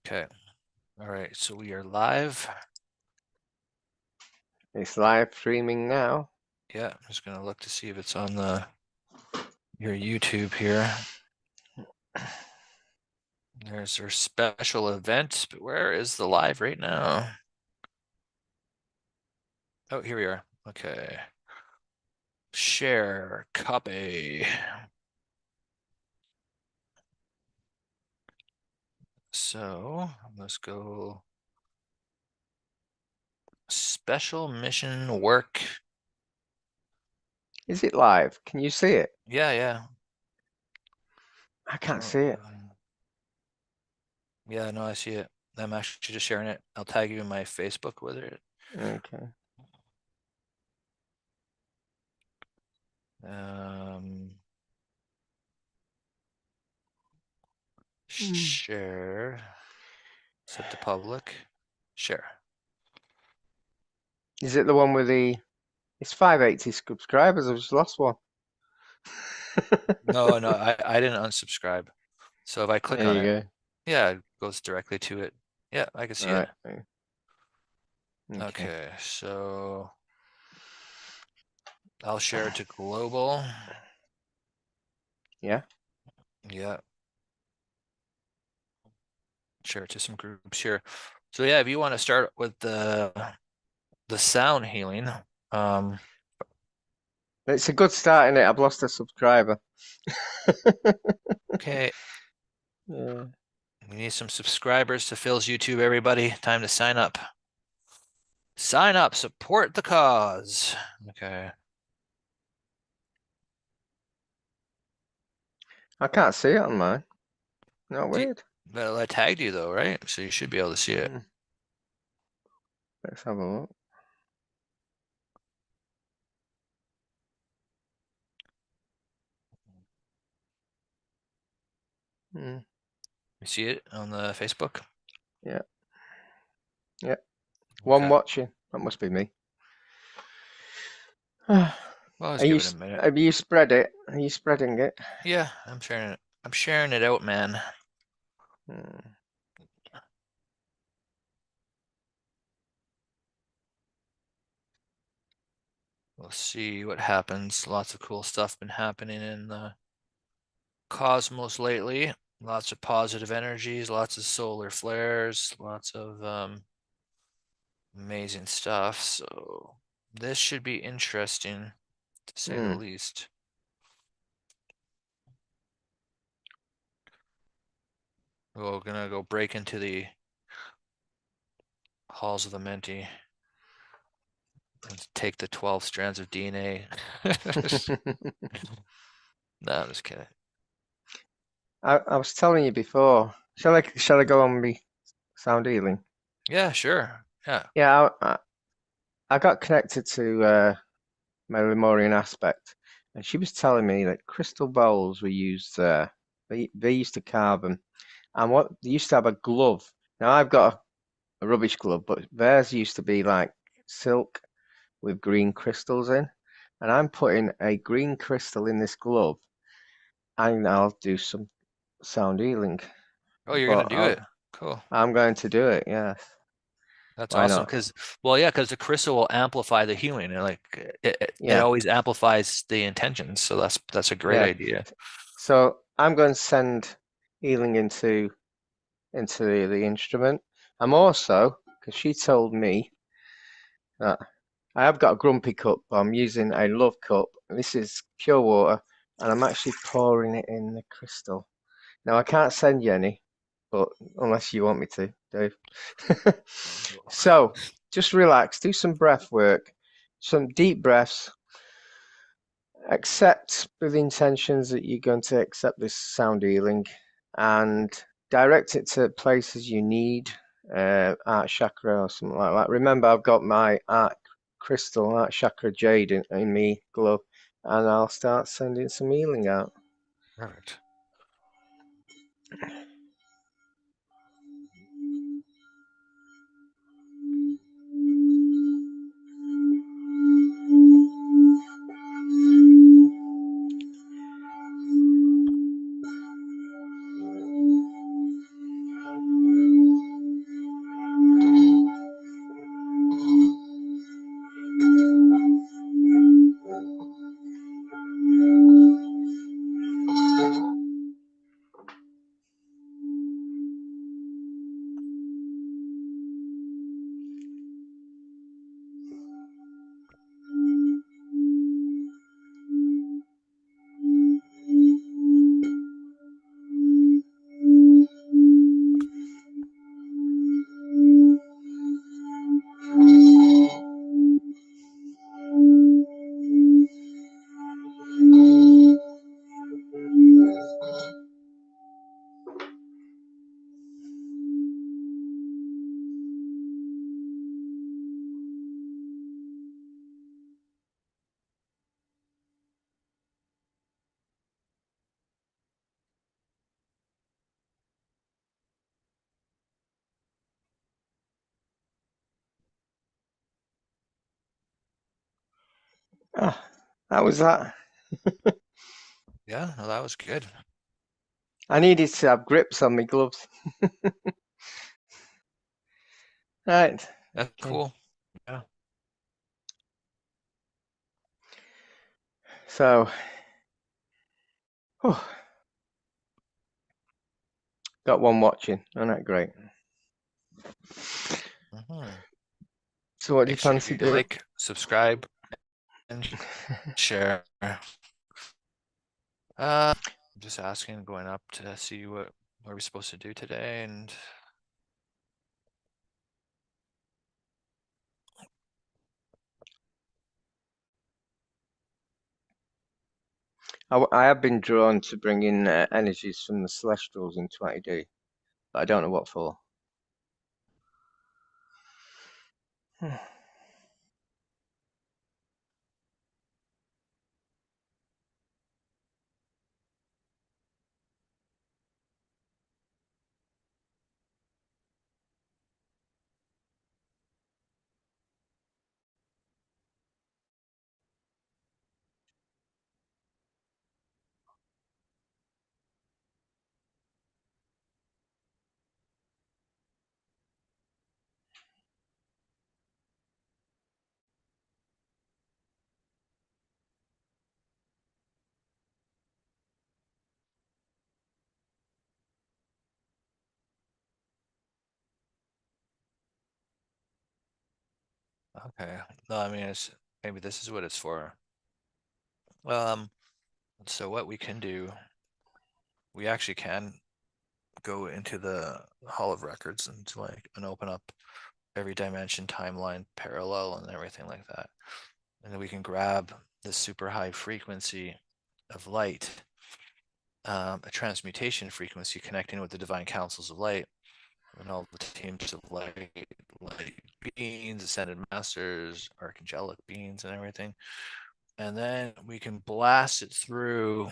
Okay. All right. So we are live. It's live streaming now. Yeah. I'm just gonna look to see if it's on your YouTube here. There's our special event, but where is the live right now? Oh, here we are. Okay. Share, copy. So let's go. Special mission work. Is it live? Can you see it? Yeah, yeah. I can't So, see it. yeah, no, I see it. I'm actually just sharing it. I'll tag you in my Facebook with it. Okay. Um, Mm. share. Set to public. Share. Is it the one with the? It's 580 subscribers. I've just lost one. No, no, I didn't unsubscribe. So if I click There on you it, go. yeah, it goes directly to it. Yeah, I can All see it. right. Okay. Okay, so I'll share it to global. Yeah. Yeah, share it to some groups here. So yeah, if you want to start with the sound healing, um, It's a good start, isn't it? I've lost a subscriber. okay, Yeah. we need some subscribers to Phil's YouTube, everybody. Time to sign up. Sign up, support the cause. Okay. I can't see it on mine. Not Do weird. Well, I tagged you though, right? So you should be able to see it. Mm. Let's have a look. Mm. You see it on the Facebook? Yeah. Yeah. One Okay. watching. That must be me. Are Well, let's you? give it a minute. Have you spread it? Are you spreading it? Yeah, I'm sharing it. I'm sharing it out, man. Mm. We'll see what happens. Lots of cool stuff been happening in the cosmos lately. Lots of positive energies, lots of solar flares, lots of amazing stuff. So this should be interesting, to say the Mm. least. We're gonna go break into the halls of the Menti and take the 12 strands of DNA. No, I'm just kidding. I was telling you before. Shall I go on me sound healing? Yeah, sure. Yeah. Yeah, I got connected to my Lemurian aspect, and she was telling me that crystal bowls were used there. They used to carve them, and what they used to have a glove. Now I've got a rubbish glove, but theirs used to be like silk with green crystals in, and I'm putting a green crystal in this glove, and I'll do some sound healing. Oh, you're gonna But do it. Cool. I'm going to do it. Yes, That's why awesome. not? Because, well, yeah, because the crystal will amplify the healing, and like it Yeah, always amplifies the intentions. So that's a great yeah. idea. So I'm going to send healing into the instrument. I'm also, because she told me that I have got a grumpy cup, but I'm using a love cup. This is pure water, and I'm actually pouring it in the crystal. Now I can't send you any, but unless you want me to, Dave. So just relax, do some breath work, some deep breaths. Accept with intentions that you're going to accept this sound healing and direct it to places you need, art chakra or something like that. Remember, I've got my art crystal, art chakra jade in me glove, and I'll start sending some healing out. Perfect. Ah, that was that. Yeah, no, that was good. I needed to have grips on my gloves. Right. That's Okay. cool. Yeah. So, oh, got one watching. Isn't that great? Hmm. So, what do you Make sure fancy you doing? like, subscribe, and share. I'm just asking, going up to see what are we supposed to do today, and I have been drawn to bring in energies from the Celestials in 20D, but I don't know what for. okay. No, I mean, it's maybe this is what it's for. Um, so what we can do, we actually can go into the Hall of Records and open up every dimension, timeline, parallel, and everything like that. And then we can grab the super high frequency of light, a transmutation frequency connecting with the divine councils of light and all the teams of light beings, ascended masters, archangelic beings, and everything. And then we can blast it through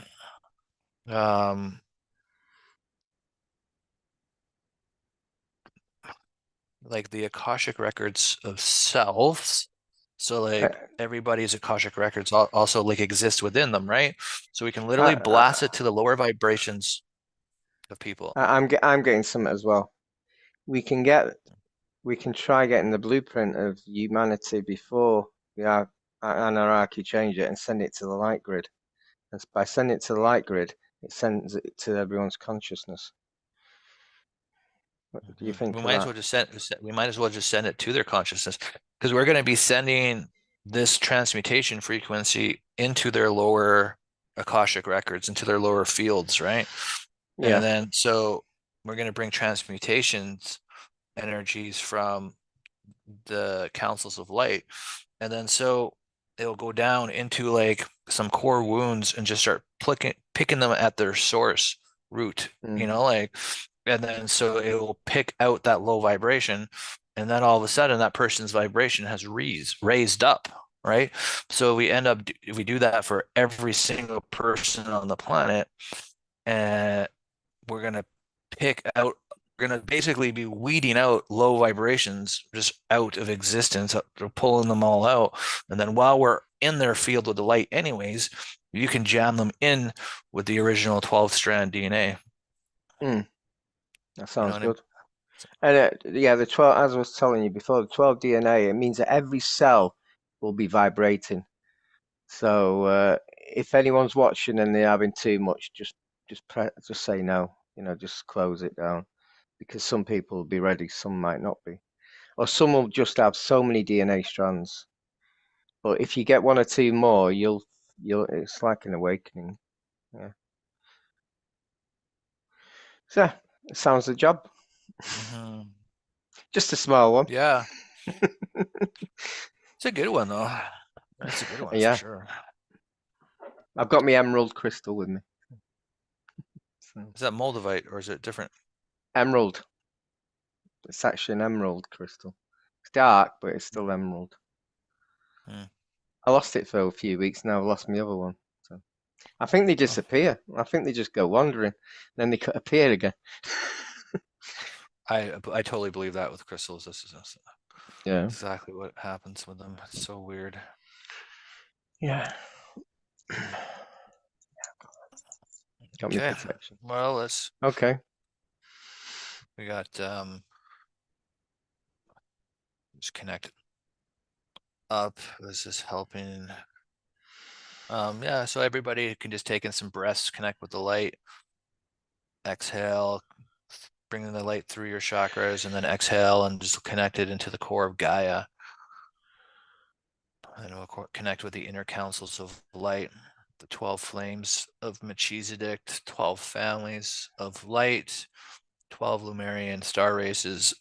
like the Akashic records of selves. So I, like everybody's Akashic records also like exist within them, right? So we can literally blast I, it to the lower vibrations of people. I'm getting some as well. We can get we can try getting the blueprint of humanity before the anarchy change it and send it to the light grid. And by sending it to the light grid, it sends it to everyone's consciousness. What do you We think of might as that? well just send it to their consciousness because we're going to be sending this transmutation frequency into their lower Akashic records, into their lower fields, right? And Yeah. then so we're going to bring transmutations energies from the councils of light. And then so it'll go down into like some core wounds and just start picking them at their source root, Mm, like, and then so it will pick out that low vibration. And then all of a sudden that person's vibration has raised up, right? So we end up, if we do that for every single person on the planet, and we're gonna pick out we're gonna basically be weeding out low vibrations just out of existence. We're pulling them all out, and then while we're in their field with the light anyways, you can jam them in with the original 12 strand DNA. mm, that You know sounds what I mean? good. And yeah, the 12, as I was telling you before, the 12 DNA, it means that every cell will be vibrating. So if anyone's watching and they're having too much, just say no. Just close it down because some people will be ready, some might not be, or some will just have so many DNA strands. But if you get one or two more, you'll it's like an awakening. Yeah. So it sounds the job. Hmm. Just a small one. Yeah, it's a good one though. That's a good one for Yeah. sure. I've got my emerald crystal with me. So, Is that moldavite or is it different? emerald. It's actually an emerald crystal. It's dark, but it's still Hmm. emerald. Hmm. I lost it for a few weeks. Now I've lost my other one. So I think they Oh, disappear. I think they just go wandering, then they appear again. I totally believe that with crystals. This is Yeah. exactly what happens with them. It's so weird. Yeah. Got me Okay. protection. Well, Okay. we got just connect up. This is helping. Yeah, so everybody can just take in some breaths, connect with the light, exhale, bringing the light through your chakras, and then exhale and just connect it into the core of Gaia. And we'll connect with the inner councils of light, the 12 flames of Melchizedek, 12 families of light, 12 Lumerian star races,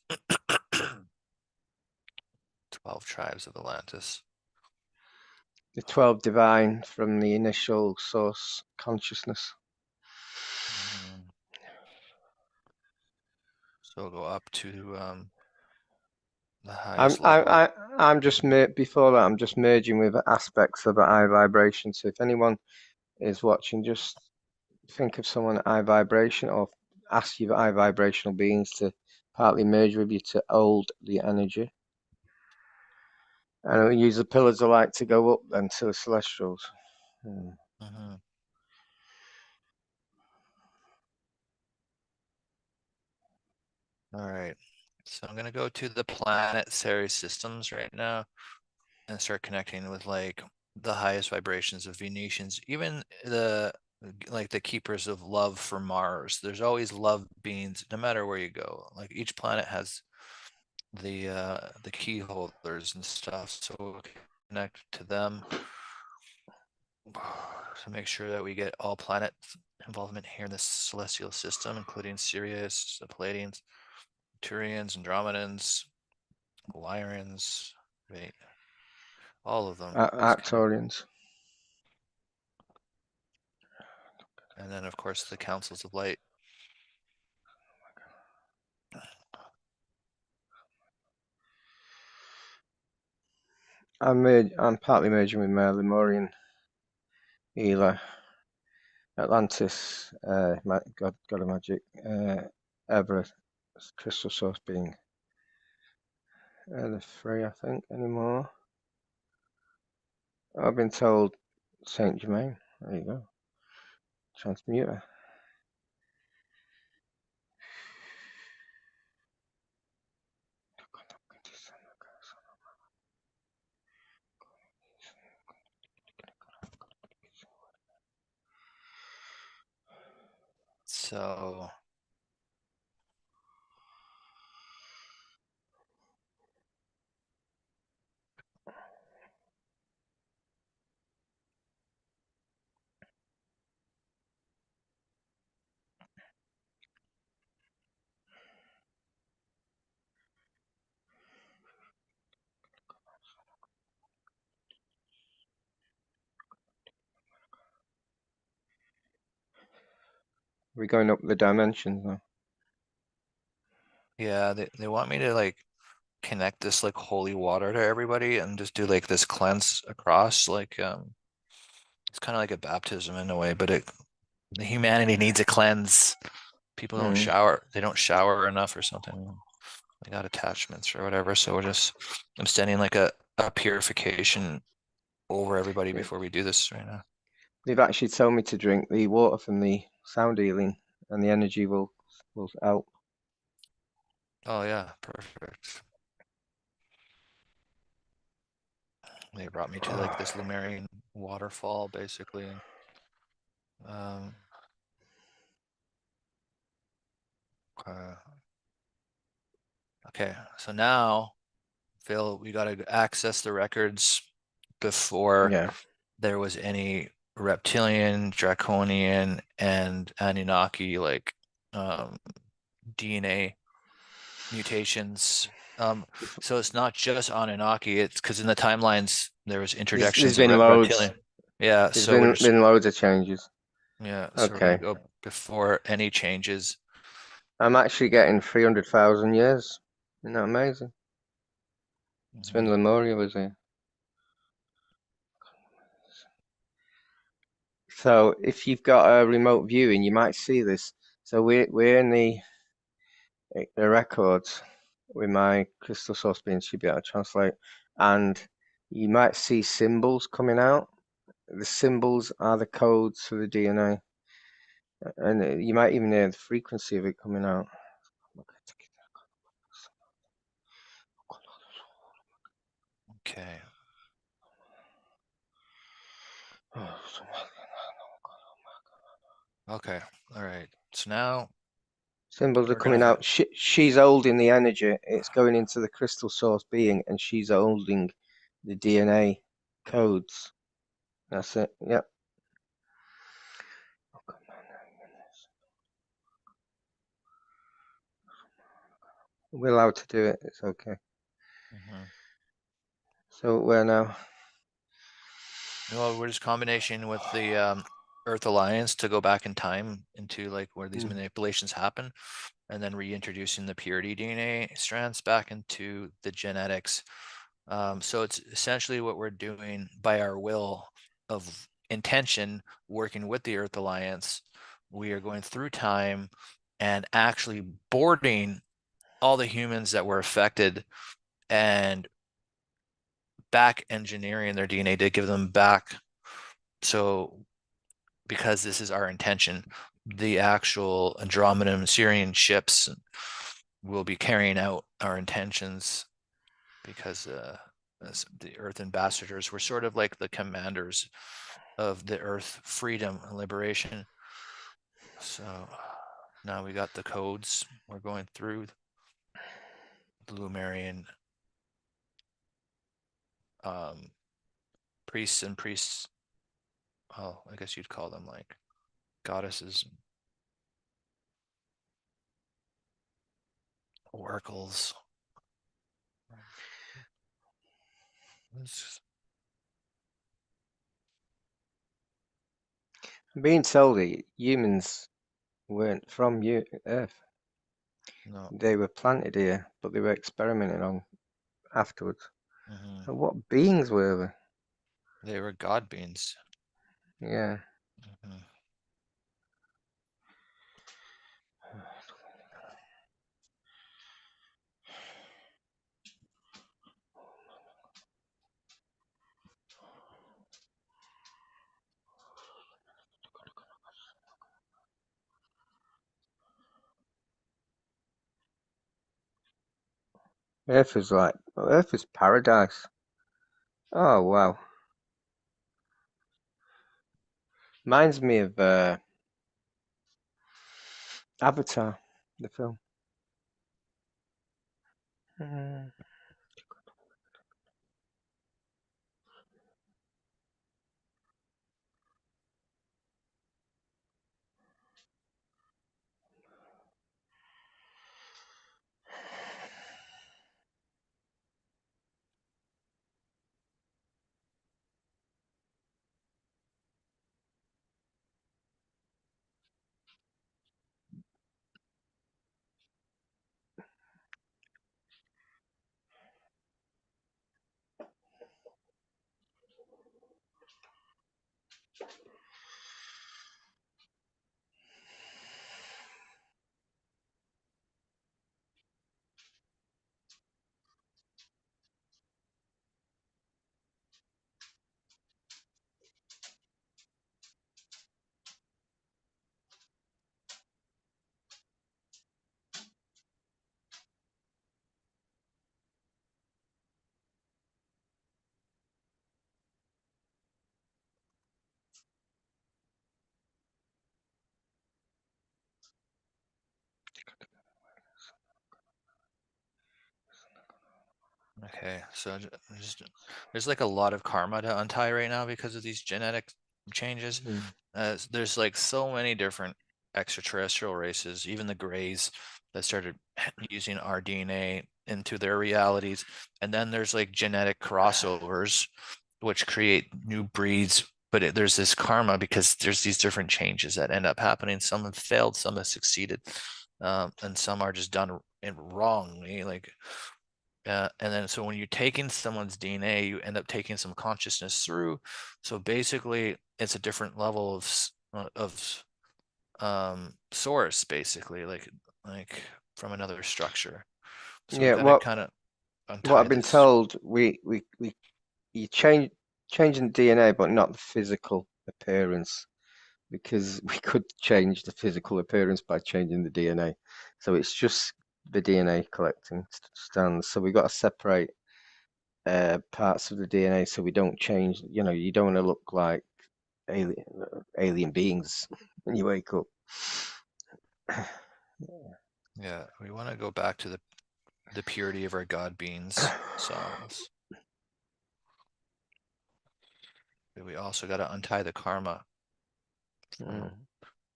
12 tribes of Atlantis. The 12 divine from the initial source consciousness. So we'll go up to the I'm highest I, level. I I'm just before that I'm just merging with aspects of high vibration. So if anyone is watching, just think of someone at high vibration or ask your high vibrational beings to partly merge with you to hold the energy. And we'll use the pillars of light to go up then to the celestials. Mhm. All right. So I'm gonna go to the planetary systems right now and start connecting with like the highest vibrations of Venetians, even the like the keepers of love for Mars. There's always love beings no matter where you go. Like each planet has the key holders and stuff. So we'll connect to them to make sure that we get all planet involvement here in the celestial system, including Sirius, the Palladians, Turians, Andromedans, Lyrians, right? All of them. Arcturians. And then, of course, the councils of light. I'm partly merging with my Lemurian healer, Atlantis, God of Magic, ever crystal source being. The three, I think, anymore. I've been told Saint Germain. There you go. Transmuter. So We're going up the dimensions now. yeah, they want me to like connect this like holy water to everybody and just do like this cleanse across. Like it's kind of like a baptism in a way, but the humanity needs a cleanse. People don't Mm. shower, they don't shower enough or something. They got attachments or whatever. So I'm sending like a purification over everybody Yeah. before we do this right now. They've actually told me to drink the water from the sound healing, and the energy will help. Oh yeah, perfect. They brought me to like this Lumerian waterfall basically. Um, uh, okay, so now Phil, we got to access the records before Yeah. there was any reptilian, draconian, and Anunnaki like um, DNA mutations. Um, Bef- so it's not just Anunnaki. It's because in the timelines there was There's interjections of been loads. reptilian. Yeah, There's so we're just been loads of changes. so we're gonna Okay. go before any changes. I'm actually getting 300,000 years. Isn't that amazing? It's Mhm. when Lemuria was here. So if you've got a remote viewing, you might see this. So we're in the records with my crystal source being should be able to translate, and you might see symbols coming out. the symbols are the codes for the DNA, and you might even hear the frequency of it coming out. Okay. Okay. All right. So now Symbols are we're gonna coming out. She's holding the energy. It's going into the crystal source being, and she's holding the DNA codes. That's it. Yep. We're allowed to do it. It's okay. Mhm. So where now? Well, we're just combination with the Earth Alliance to go back in time into like where these Hmm. manipulations happen, and then reintroducing the purity DNA strands back into the genetics. So it's essentially what we're doing by our will of intention, working with the Earth Alliance. We are going through time and actually boarding all the humans that were affected and back engineering their DNA to give them back. So because this is our intention, the actual Andromeda and Syrian ships will be carrying out our intentions because as the Earth ambassadors were sort of like the commanders of the Earth freedom and liberation. So now we got the codes. We're going through the Lumerian um, priests and priests. Well, I guess you'd call them like goddesses, oracles. I'm being told that humans weren't from Earth. No. They were planted here, but they were experimented on afterwards. Mm-hmm. So what beings were They were god beings. they? Yeah. Mm-hmm. Earth is paradise. Oh wow. Reminds me of Avatar, the film. Mm. Okay, so just, there's like a lot of karma to untie right now because of these genetic changes. Mm. There's like so many different extraterrestrial races, even the Greys that started using our DNA into their realities. And then there's like genetic crossovers, which create new breeds. But there's this karma because there's these different changes that end up happening. Some have failed, some have succeeded, and some are just done wrongly. Like and then so when you're taking someone's DNA, you end up taking some consciousness through. So basically, it's a different level of source, basically, like from another structure. So we Yeah. got to What kind of what untie I've been this. told, we you change. changing DNA, but not the physical appearance, because we could change the physical appearance by changing the DNA. So it's just the DNA collecting stands. So we've got to separate parts of the DNA so we don't change. You don't want to look like alien beings when you wake up. Yeah, we want to go back to the purity of our God beings selves. But we also got to untie the karma. Mm,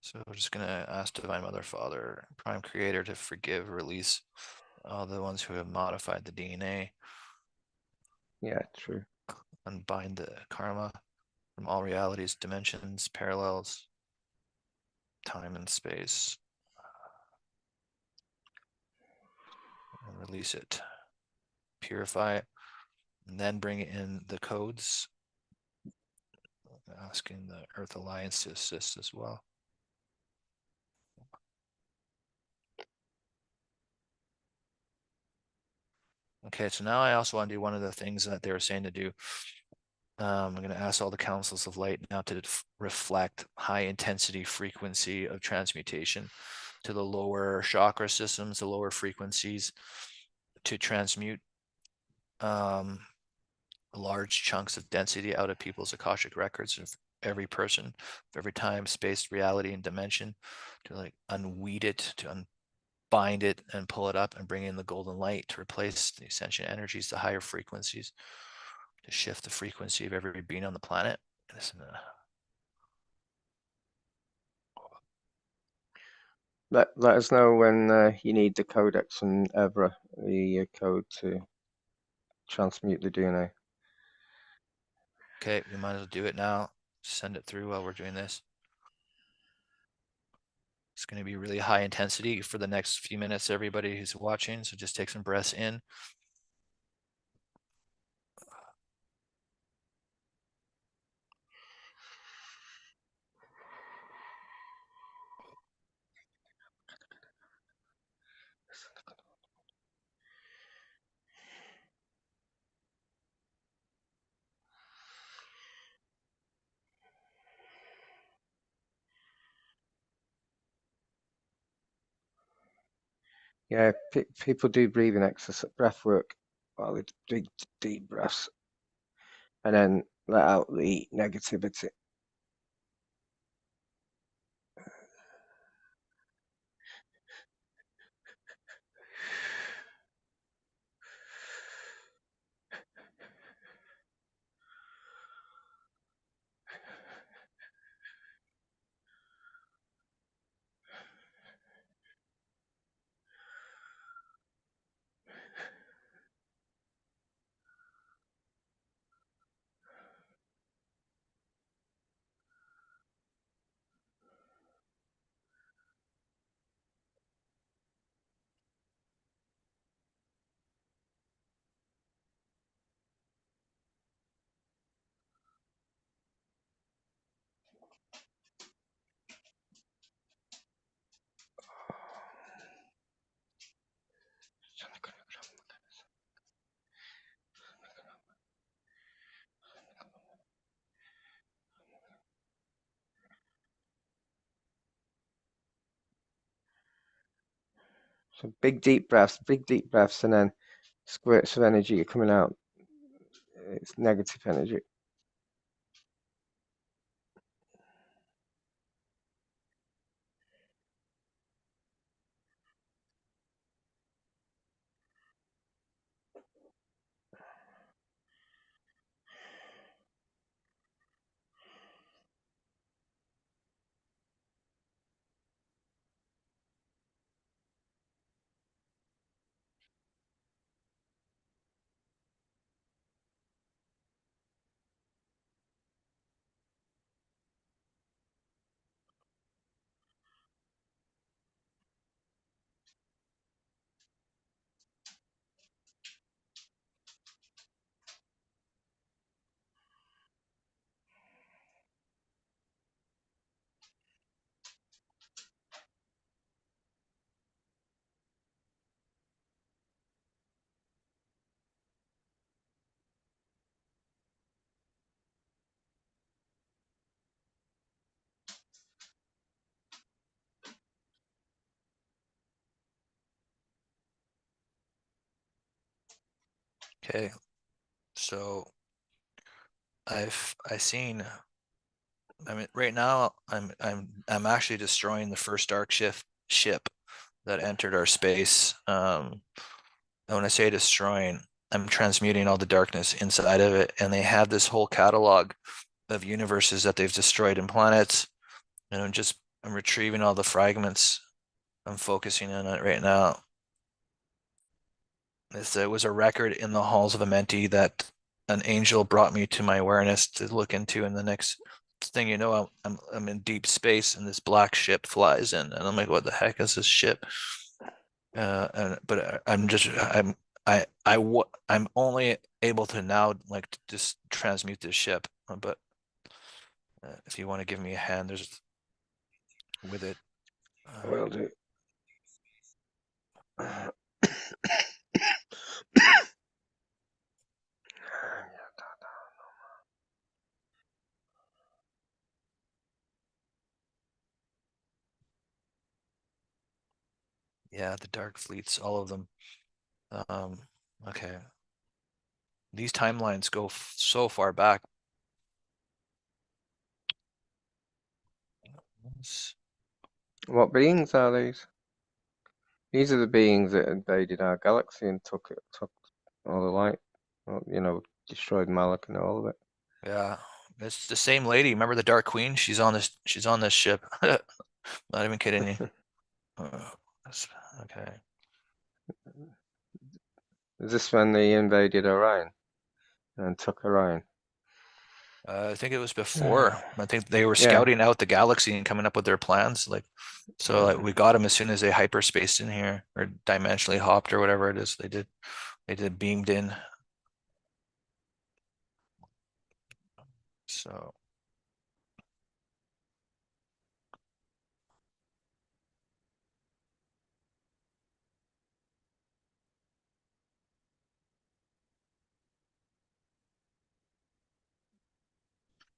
So we're just gonna ask Divine Mother, Father, Prime Creator to forgive, release all the ones who have modified the DNA, yeah, true. unbind the karma from all realities, dimensions, parallels, time and space, and release it, purify it, and then bring in the codes, asking the Earth Alliance to assist as well. Okay, so now I also want to do one of the things that they were saying to do. I'm going to ask all the councils of light now to reflect high intensity frequency of transmutation to the lower chakra systems, the lower frequencies, to transmute large chunks of density out of people's Akashic records of every person, of every time, space, reality, and dimension, to like unweed it, to unbind it, and pull it up and bring in the golden light to replace the ascension energies, the higher frequencies, to shift the frequency of every being on the planet. Let us know when you need the codex and Evra, the code to transmute the DNA. Okay, we might as well do it now. Send it through while we're doing this. It's going to be really high intensity for the next few minutes, everybody who's watching. So just take some breaths in. Yeah, people do breathing exercise, breath work while they do deep breaths, and then let out the negativity. So big deep breaths, and then squirts of energy are coming out. It's negative energy. Okay, so I seen. I mean, right now I'm actually destroying the first dark ship that entered our space. And when I say destroying, I'm transmuting all the darkness inside of it, and they have this whole catalog of universes that they've destroyed and planets, and I'm retrieving all the fragments. I'm focusing on it right now. It was a record in the halls of Amenti that an angel brought me to my awareness to look into, and the next thing you know, I'm in deep space, and this black ship flies in, and I'm like, what the heck is this ship? But I'm only able to now like just transmute this ship. But if you want to give me a hand, there's with it. Will do. Yeah, the dark fleets, all of them. Um, okay. These timelines go so far back. What beings are these? These are the beings that invaded our galaxy and took all the light. Well, destroyed Malak and all of it. Yeah, it's the same lady. Remember the Dark Queen? She's on this ship. Not even kidding you. Uh, okay. Is this when they invaded Orion and took Orion? I think it was before. I think they were Yeah. scouting out the galaxy and coming up with their plans. So we got them as soon as they hyperspaced in here or dimensionally hopped or whatever it is they did. They did beamed in. So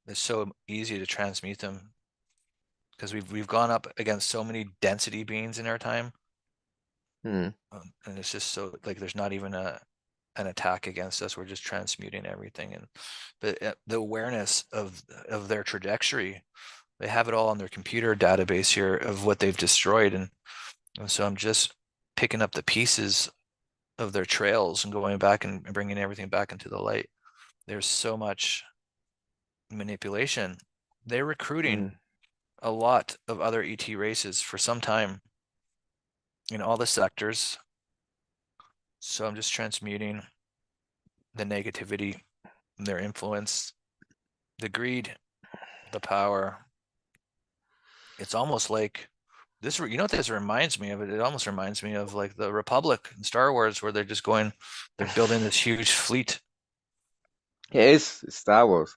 it's so easy to transmute them because we've gone up against so many density beings in our time, Hmm. and it's just so like there's not even an attack against us. We're just transmuting everything, and the awareness of their trajectory, they have it all on their computer database here of what they've destroyed, and so I'm just picking up the pieces of their trails and going back and bringing everything back into the light. There's so much manipulation. They're Hmm. recruiting a lot of other ET races for some time in all the sectors. So I'm just transmuting the negativity, their influence, the greed, the power. It's almost like this, you know what this reminds me of? It almost reminds me of like the Republic in Star Wars, where they're just going, they're building this huge fleet. It is Star Wars.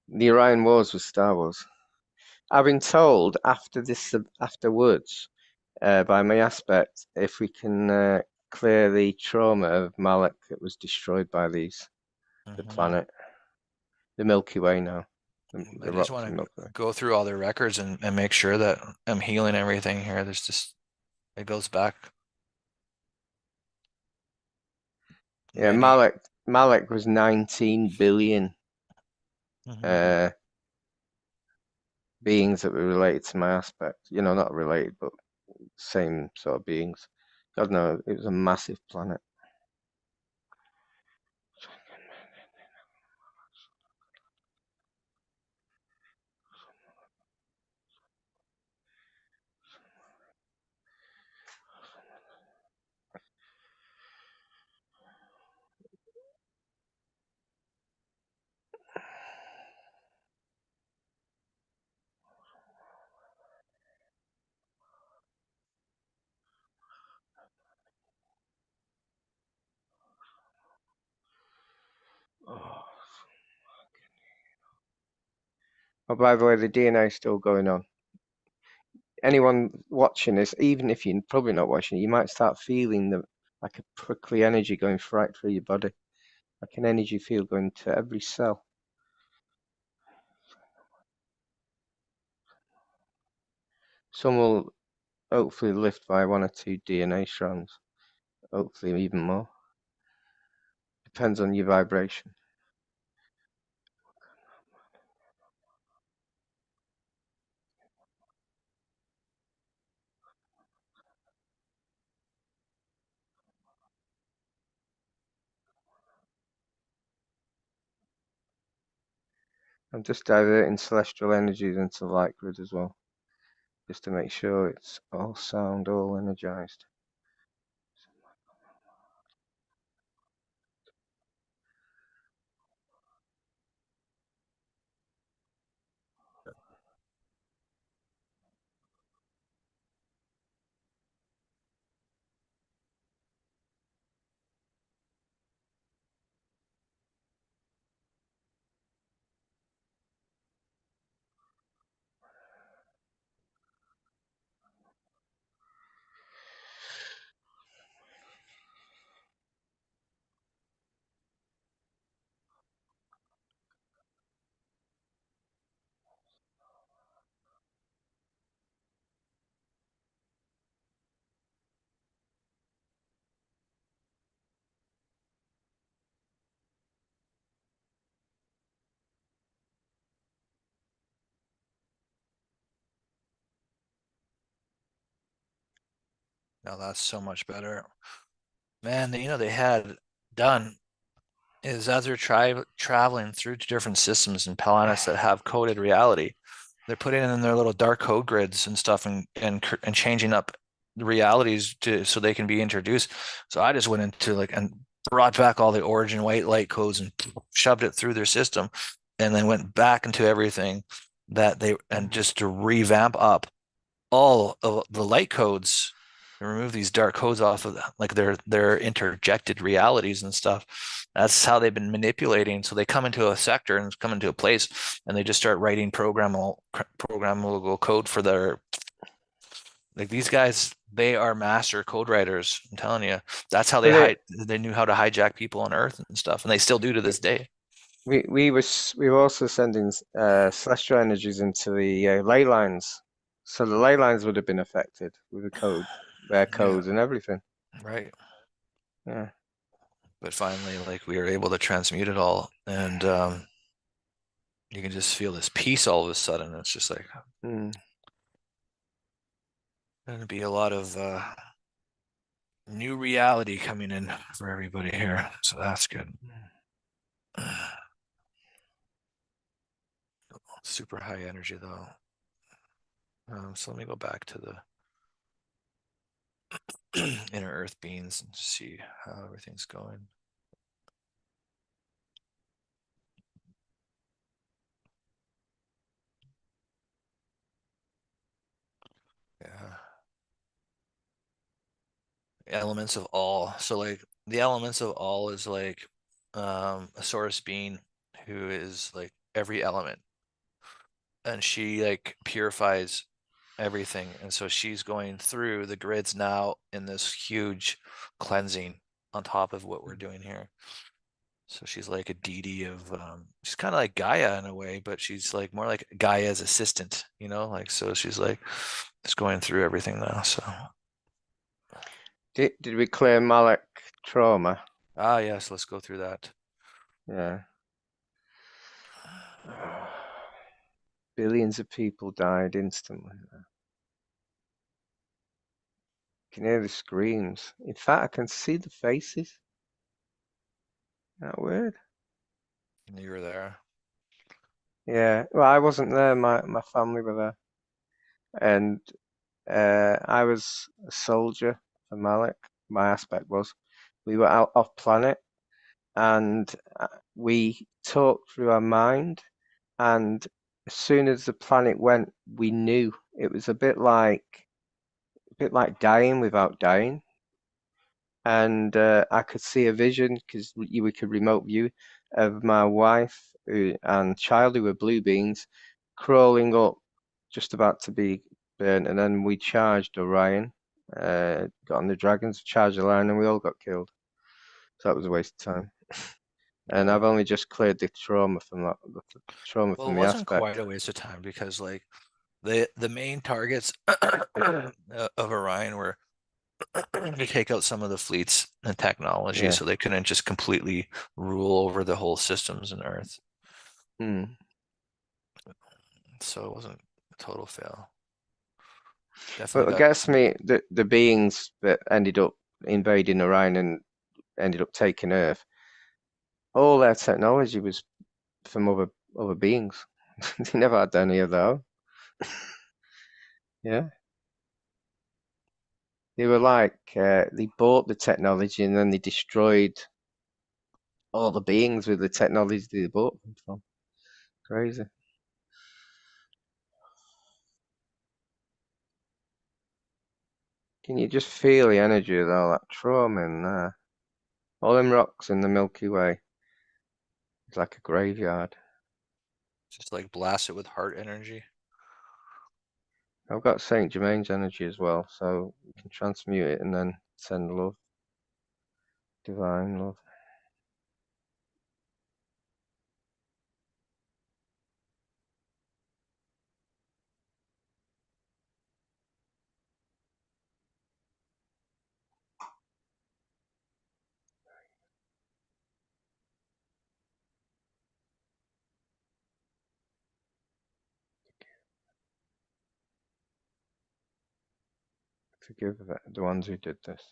The Orion Wars was Star Wars. I've been told afterwards by my aspect if we can clear the trauma of Malak that was destroyed by the Mhm. planet, the Milky Way now, I the just rocks want of to Milky Way. go through all their records and make sure that I'm healing everything here. There's just, it goes back Yeah, many. Malak was 19 billion Mhm. uh, beings that were related to my aspect. Not related, but same sort of beings. God knows, it was a massive planet. Oh, by the way, the DNA is still going on. Anyone watching this, even if you're probably not watching, you might start feeling like a prickly energy going right through your body, like an energy field going to every cell. Some will hopefully lift by one or two DNA strands, hopefully even more. Depends on your vibration. I'm just diverting celestial energies into light grid as well, just to make sure it's all sound, all energized. Now that's so much better. Man, they had done is as they're traveling through to different systems and planets that have coded reality, they're putting in their little dark code grids and stuff and changing up the realities to so they can be introduced. So I just went into like and brought back all the origin white light codes and shoved it through their system and then went back into everything that they and just to revamp up all of the light codes and remove these dark codes off of like their interjected realities and stuff. That's how they've been manipulating. So they come into a sector and come into a place and they just start writing programmable code for their like these guys, they are master code writers. I'm telling you. That's how But they knew how to hijack people on Earth and stuff. And they still do to this day. we were also sending celestial energies into the ley lines, so the ley lines would have been affected with the code, their Yeah, codes and everything. right. Yeah. But finally, like we were able to transmute it all. And you can just feel this peace all of a sudden. It's just like Mm. going to be a lot of new reality coming in for everybody here. So that's good. Super high energy though. So let me go back to the inner earth beings and see how everything's going. Yeah. Elements of all. So like the elements of all is like a source being who is like every element and she like purifies everything. And so she's going through the grids now in this huge cleansing on top of what we're doing here. So she's like a deity of she's kind of like Gaia in a way, but she's like more like Gaia's assistant, like so she's like just going through everything now. So Did we clear Malik trauma? yes, let's go through that. Yeah. Billions of people died instantly. You can hear the screams. In fact, I can see the faces. Isn't that weird? You were there. Yeah. Well, I wasn't there. My family were there, and I was a soldier for Malik. My aspect was we were out off planet, and we talked through our mind. And as soon as the planet went, we knew it was a bit like dying without dying. And I could see a vision because we could remote view of my wife and child who were blue beings crawling up, just about to be burnt. And then we charged Orion, got on the dragons, charged the line, and we all got killed. So that was a waste of time. And I've Yeah. only just cleared the trauma from that, the trauma Well, it from the wasn't aspect. quite a waste of time because like the main targets of Orion were to take out some of the fleets and technology Yeah. so they couldn't just completely rule over the whole systems in Earth. Hmm. So it wasn't a total fail. But Definitely it got gets me the beings that ended up invading Orion and ended up taking Earth. All their technology was from other beings. They never had any of that. Yeah. They were like they bought the technology and then they destroyed all the beings with the technology they bought them from. Crazy. Can you just feel the energy of all that trauma in there? All them rocks in the Milky Way. It's like a graveyard. just like blast it with heart energy. I've got Saint Germain's energy as well, so you can transmute it and then send love, divine love. Forgive the ones who did this.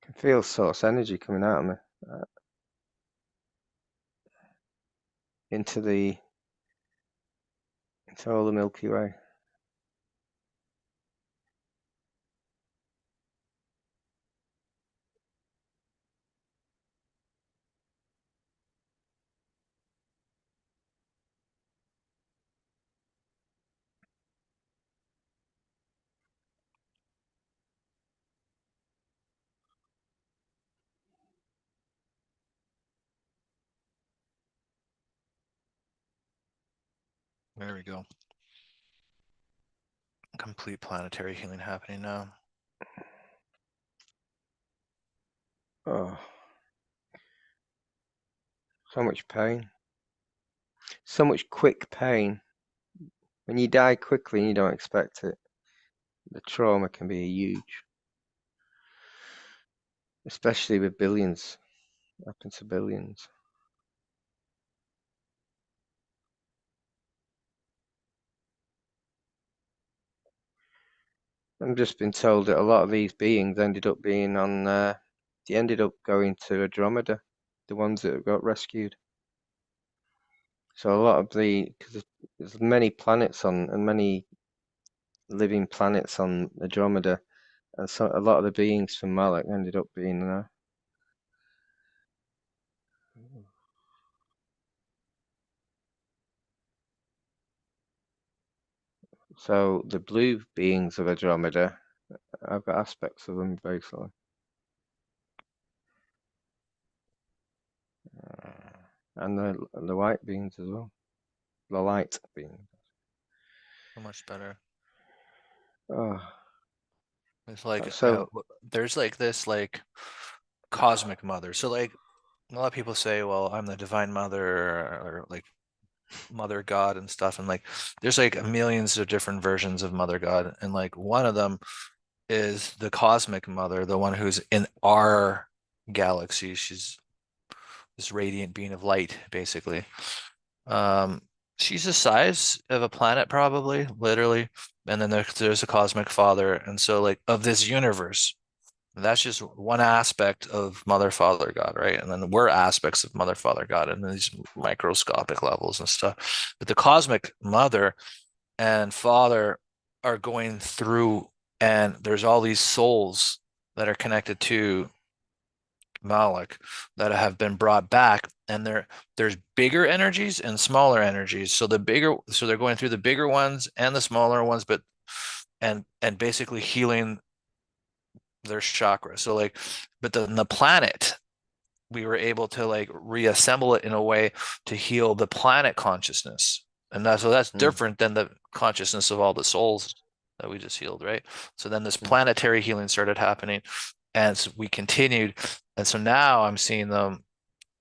I can feel source energy coming out of me uh, into all the Milky Way. There we go. Complete planetary healing happening now. Oh, so much pain, so much quick pain. When you die quickly and you don't expect it, the trauma can be huge, especially with billions. Happens to billions. I've just been told that a lot of these beings ended up being on. They ended up going to Andromeda, the ones that got rescued. So a lot of because there's many planets on and many living planets on Andromeda, and so a lot of the beings from Malak ended up being there. So the blue beings of Andromeda, I've got aspects of them basically, and the white beings as well, the light beings. So much better. Oh, It's like that's so. there's like this like cosmic mother. So like a lot of people say, well, I'm the divine mother or like mother God and stuff. And like there's like millions of different versions of mother God. And like one of them is the cosmic mother, the one who's in our galaxy. She's this radiant being of light, basically. Um, she's the size of a planet, probably, literally. And then there's a cosmic father. And so like of this universe, That's just one aspect of Mother, Father, God, right? And then we're aspects of Mother, Father, God, and these microscopic levels and stuff. But the cosmic Mother and Father are going through, and there's all these souls that are connected to Malik that have been brought back, and there's bigger energies and smaller energies. So they're going through the bigger ones and the smaller ones, but and basically healing their chakra. So like, but the planet, we were able to like reassemble it in a way to heal the planet consciousness. And that's Mm, different than the consciousness of all the souls that we just healed, right? So then this mm, planetary healing started happening, and so we continued. And so now I'm seeing them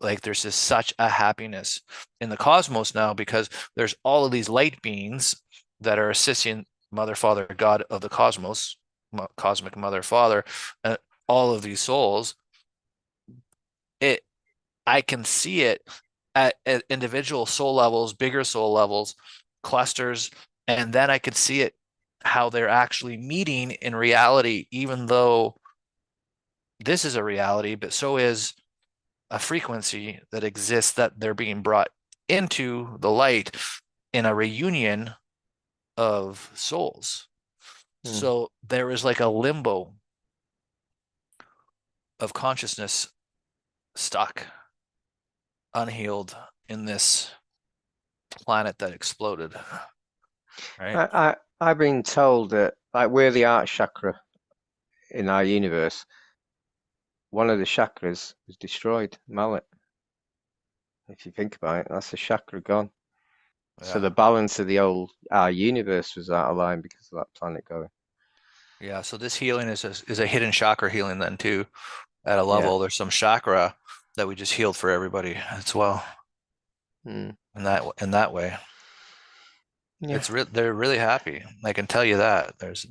like there's just such a happiness in the cosmos now because there's all of these light beings that are assisting Mother, Father, God of the cosmos, cosmic Mother, Father, and all of these souls. It I can see it at individual soul levels, bigger soul levels, clusters, and then I could see it how they're actually meeting in reality, even though this is a reality, but so is a frequency that exists that they're being brought into the light in a reunion of souls. mm. So there is like a limbo of consciousness stuck, unhealed in this planet that exploded, right? I've been told that like we're the art chakra in our universe. One of the chakras was destroyed, Mallet. If you think about it, that's a chakra gone. So the Yeah. balance of the old our universe was out of line because of that planet going. Yeah. So this healing is a hidden chakra healing then too at a Yeah. level. There's some chakra that we just healed for everybody as well Mm, in that way. yeah. They're really happy. I can tell you that. There's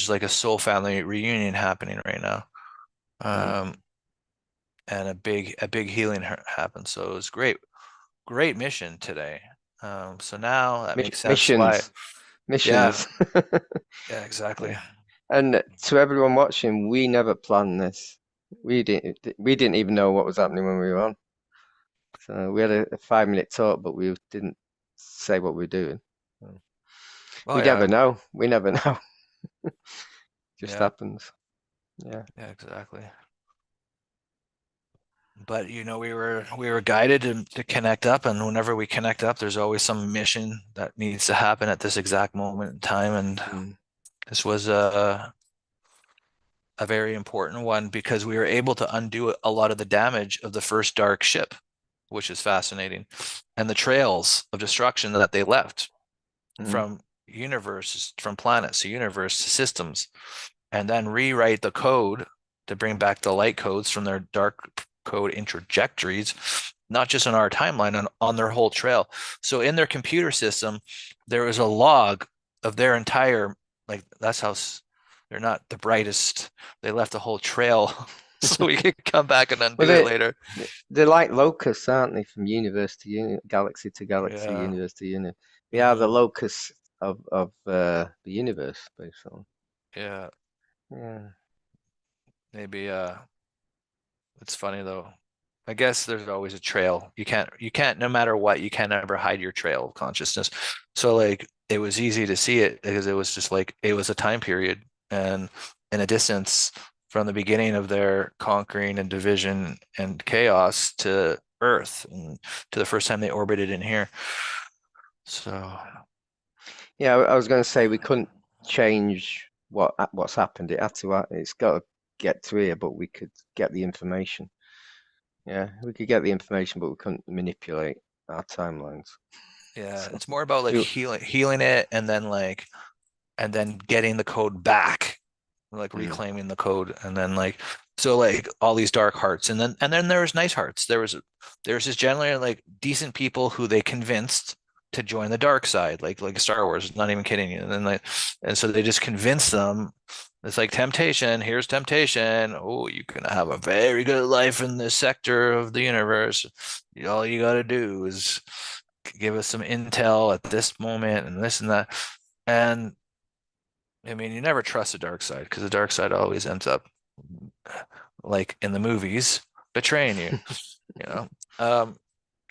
like a soul family reunion happening right now. Mm. Um and a big healing happened. So it was great mission today. So now that makes sense why. Missions, Yeah, missions. yeah, exactly. And to everyone watching, we never planned this. We didn't even know what was happening when we were on. So we had a 5 minute talk, but we didn't say what we were doing. So Oh we never yeah, know. We never know. Just yeah, happens. Yeah. yeah, exactly. But we were guided to connect up, and whenever we connect up, there's always some mission that needs to happen at this exact moment in time. And Mm, this was a very important one because we were able to undo a lot of the damage of the first dark ship, which is fascinating, and the trails of destruction that they left mm, from universes, from planets to universe to systems, and then rewrite the code to bring back the light codes from their dark code trajectories, not just on our timeline, on their whole trail. So in their computer system, there was a log of their entire, like that's how they're not the brightest. They left a whole trail so we could come back and Well, undo it later. they're like locusts, aren't they? From universe to galaxy to galaxy, Yeah. universe to universe. They are the Hmm. locusts of the universe, basically. Yeah. Yeah. Maybe it's funny though. I guess there's always a trail. You can't no matter what, you can't ever hide your trail of consciousness. So like it was easy to see it because it was just like it was a time period and in a distance from the beginning of their conquering and division and chaos to Earth and to the first time they orbited in here. So Yeah, I was going to say we couldn't change what's happened. It had to. It's got to get to here, but we could get the information. Yeah, we could get the information, but we couldn't manipulate our timelines. yeah, So it's more about like we, healing it and then getting the code back, like mm, reclaiming the code, and then like so like all these dark hearts, and then there was nice hearts. There was just generally like decent people who they convinced to join the dark side, like Star Wars. Not even kidding you. And then like, and so they just convinced them. It's like temptation. Here's temptation. Oh, you can have a very good life in this sector of the universe. All you got to do is give us some intel at this moment and this and that. And I mean, you never trust the dark side because the dark side always ends up like in the movies betraying you, you know. Um,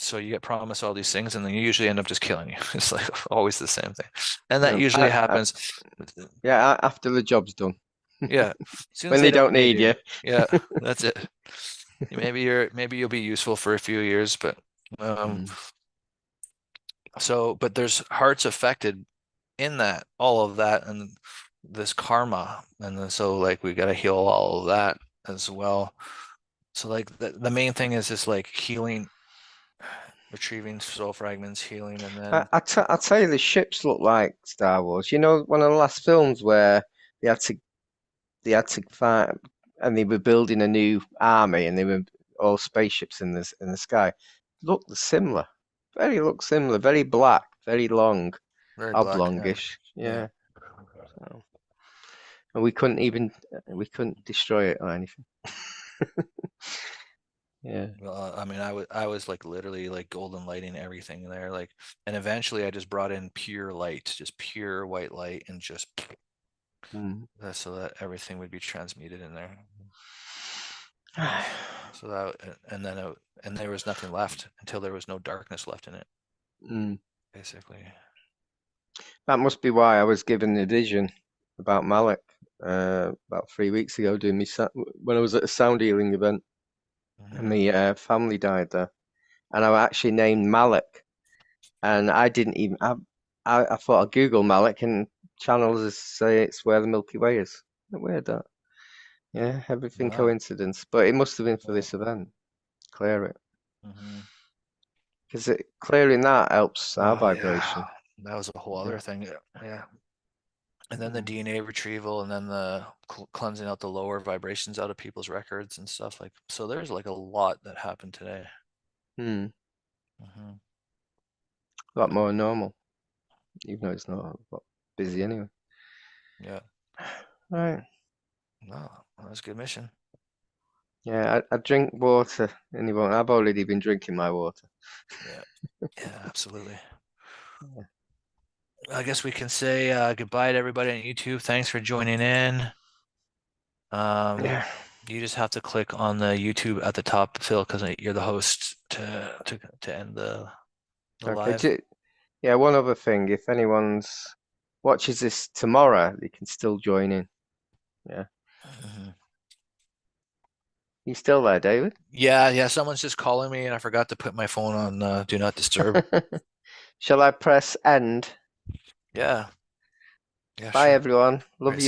so you get promised all these things and then you usually end up just killing you. It's like always the same thing. And that Um, usually I, I, happens. yeah, after the job's done, Yeah. As soon as when they they don't don't need need you. you. Yeah, that's it. Maybe you'll be useful for a few years, but um Mm. but there's hearts affected in that, all of that, and this karma, and then, so like we got to heal all of that as well. So like the main thing is just like healing, retrieving soul fragments, healing, and then I tell you, the ships look like Star Wars. You know, one of the last films where they had to they had to fight, and they were building a new army, and they were all spaceships in the sky. Looked similar, look similar, very black, very long, very black. Yeah, oblongish. yeah. Yeah. So, and we couldn't destroy it or anything. Yeah. Well, I mean, I was like literally like golden lighting everything in there, like, and eventually I just brought in pure light, just pure white light, and just Mm. so that everything would be transmuted in there. Uh, so that, and there was nothing left until there was no darkness left in it, Mm. basically. That must be why I was given the vision about Malik about 3 weeks ago, when I was at a sound healing event, and Hmm. the family died there, and I actually named Malik, and I didn't even I thought I'd Google Malik, and channels say it's where the Milky Way is. Isn't it weird that? Yeah, everything Wow. coincidence, but it must have been for Yeah. this event. Clear it, Hmm. because clearing that helps our Oh yeah, vibration. that was a whole other Yeah. thing. Yeah. And then the Mm. DNA retrieval, and then the cleansing out the lower vibrations out of people's records and stuff like. So there's like a lot that happened today. Hmm. Hmm. A lot more normal, even though it's not a lot busy anyway. Yeah. Right. Wow, that was a good mission. Yeah, I drink water anyway. I've already been drinking my water. Yeah. Yeah, absolutely. Yeah. I guess we can say goodbye to everybody on YouTube. Thanks for joining in. Um, Yeah. you just have to click on the YouTube at the top, Phil, because you're the host to end the Okay. live. Yeah, one other thing. If anyone's watches this tomorrow, they can still join in. Yeah. Mhm. You still there, David? Yeah, yeah. Someone's just calling me, and I forgot to put my phone on Do Not Disturb. Shall I press end? Yeah, yeah, Bye, sure. everyone. All Love right, you. see